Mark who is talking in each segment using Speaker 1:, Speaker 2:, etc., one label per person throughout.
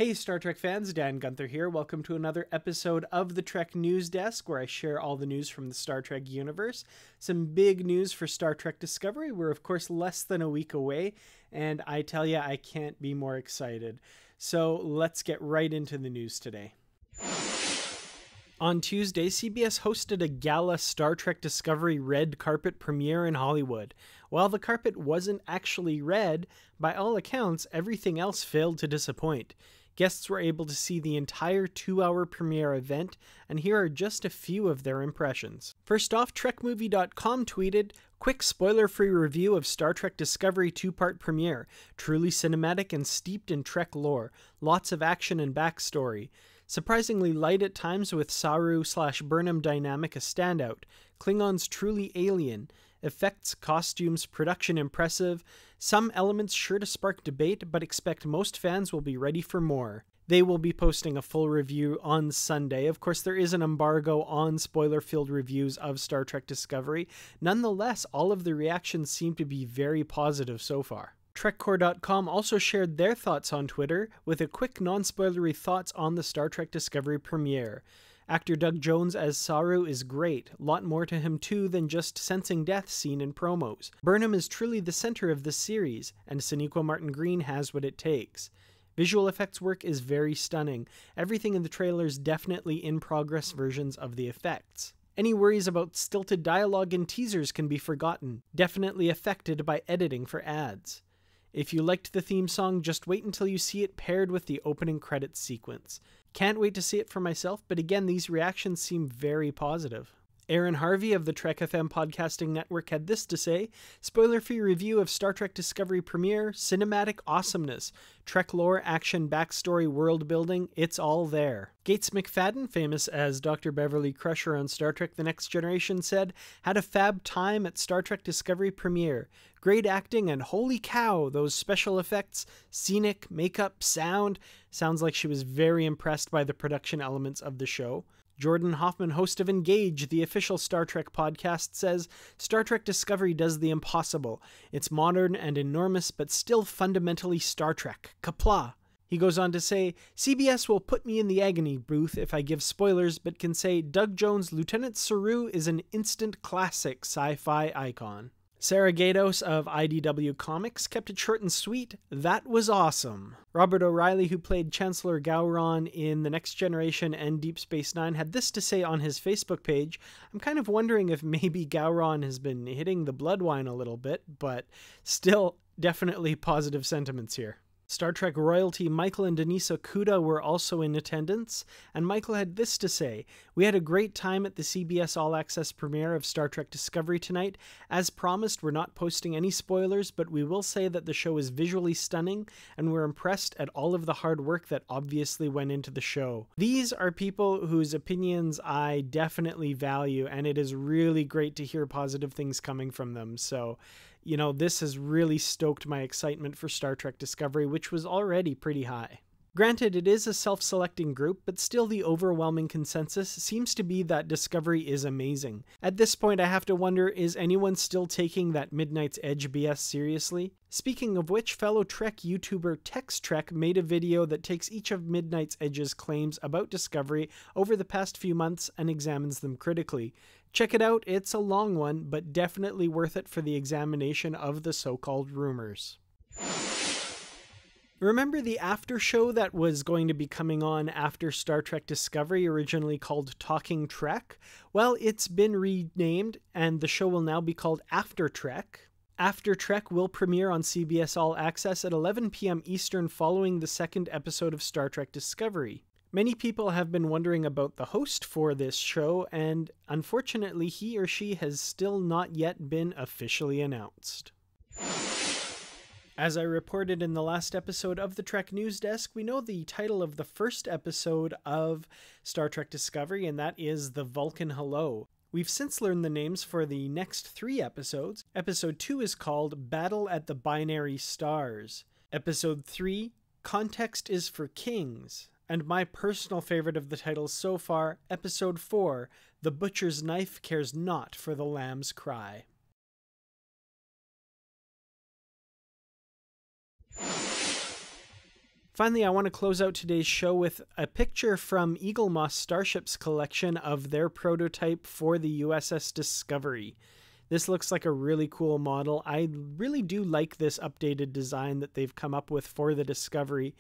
Speaker 1: Hey Star Trek fans, Dan Gunther here. Welcome to another episode of the Trek News Desk, where I share all the news from the Star Trek universe. Some big news for Star Trek Discovery. We're of course less than a week away, and I tell you, I can't be more excited. So let's get right into the news today. On Tuesday, CBS hosted a gala Star Trek Discovery red carpet premiere in Hollywood. While the carpet wasn't actually red, by all accounts, everything else failed to disappoint. Guests were able to see the entire 2-hour premiere event, and here are just a few of their impressions. First off, TrekMovie.com tweeted, "Quick spoiler-free review of Star Trek Discovery 2-part premiere. Truly cinematic and steeped in Trek lore. Lots of action and backstory. Surprisingly light at times with Saru/Burnham dynamic a standout. Klingons truly alien. Effects, costumes, production impressive. Some elements sure to spark debate, but expect most fans will be ready for more." They will be posting a full review on Sunday. Of course, there is an embargo on spoiler-filled reviews of Star Trek Discovery. Nonetheless, all of the reactions seem to be very positive so far. TrekCore.com also shared their thoughts on Twitter with a quick non-spoilery thoughts on the Star Trek Discovery premiere. Actor Doug Jones as Saru is great. Lot more to him too than just sensing death seen in promos. Burnham is truly the center of this series, and Sonequa Martin Green has what it takes. Visual effects work is very stunning. Everything in the trailers definitely in-progress versions of the effects. Any worries about stilted dialogue in teasers can be forgotten, definitely affected by editing for ads. If you liked the theme song, just wait until you see it paired with the opening credits sequence. Can't wait to see it for myself, but again, these reactions seem very positive. Aaron Harvey of the Trek FM podcasting network had this to say, "Spoiler-free review of Star Trek Discovery premiere, cinematic awesomeness. Trek lore, action, backstory, world building, it's all there." Gates McFadden, famous as Dr. Beverly Crusher on Star Trek The Next Generation, said, "Had a fab time at Star Trek Discovery premiere. Great acting and holy cow, those special effects, scenic, makeup, sound." Sounds like she was very impressed by the production elements of the show. Jordan Hoffman, host of Engage, the official Star Trek podcast, says, "Star Trek Discovery does the impossible. It's modern and enormous, but still fundamentally Star Trek. Qapla'." He goes on to say, "CBS will put me in the agony booth if I give spoilers, but can say Doug Jones' Lieutenant Saru is an instant classic sci-fi icon." Sarah Gatos of IDW Comics kept it short and sweet. "That was awesome." Robert O'Reilly, who played Chancellor Gowron in The Next Generation and Deep Space Nine, had this to say on his Facebook page, "I'm kind of wondering if maybe Gowron has been hitting the blood wine a little bit, but still definitely positive sentiments here." Star Trek royalty Michael and Denise Okuda were also in attendance, and Michael had this to say, "We had a great time at the CBS All Access premiere of Star Trek Discovery tonight. As promised, we're not posting any spoilers, but we will say that the show is visually stunning, and we're impressed at all of the hard work that obviously went into the show." These are people whose opinions I definitely value, and it is really great to hear positive things coming from them. So, this has really stoked my excitement for Star Trek Discovery, which was already pretty high. Granted, it is a self-selecting group, but still the overwhelming consensus seems to be that Discovery is amazing. At this point, I have to wonder, is anyone still taking that Midnight's Edge BS seriously? Speaking of which, fellow Trek YouTuber Tex-Trek made a video that takes each of Midnight's Edge's claims about Discovery over the past few months and examines them critically. Check it out, it's a long one, but definitely worth it for the examination of the so-called rumors. Remember the after show that was going to be coming on after Star Trek Discovery, originally called Talking Trek? Well, it's been renamed, and the show will now be called After Trek. After Trek will premiere on CBS All Access at 11 p.m. Eastern following the second episode of Star Trek Discovery. Many people have been wondering about the host for this show, and unfortunately he or she has still not yet been officially announced. As I reported in the last episode of the Trek News Desk, we know the title of the first episode of Star Trek Discovery, and that is The Vulcan Hello. We've since learned the names for the next 3 episodes. Episode 2 is called Battle at the Binary Stars. Episode 3, Context is for Kings. And my personal favorite of the titles so far, Episode 4, The Butcher's Knife Cares Not for the Lamb's Cry. Finally, I want to close out today's show with a picture from Eaglemoss Starship's collection of their prototype for the USS Discovery. This looks like a really cool model. I really do like this updated design that they've come up with for the Discovery.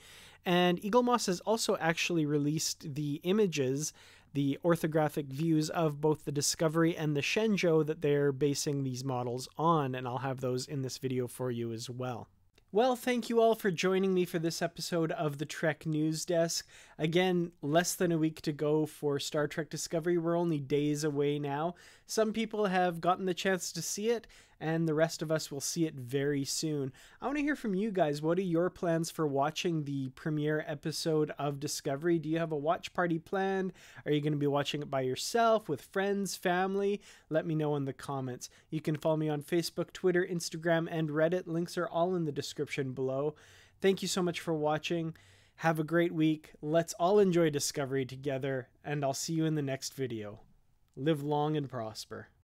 Speaker 1: And Eaglemoss has also actually released the images, the orthographic views of both the Discovery and the Shenzhou that they're basing these models on, and I'll have those in this video for you as well. Well, thank you all for joining me for this episode of the Trek News Desk. Again, less than a week to go for Star Trek Discovery. We're only days away now. Some people have gotten the chance to see it, and the rest of us will see it very soon. I want to hear from you guys. What are your plans for watching the premiere episode of Discovery? Do you have a watch party planned? Are you going to be watching it by yourself, with friends, family? Let me know in the comments. You can follow me on Facebook, Twitter, Instagram, and Reddit. Links are all in the description below. Thank you so much for watching. Have a great week. Let's all enjoy Discovery together, and I'll see you in the next video. Live long and prosper.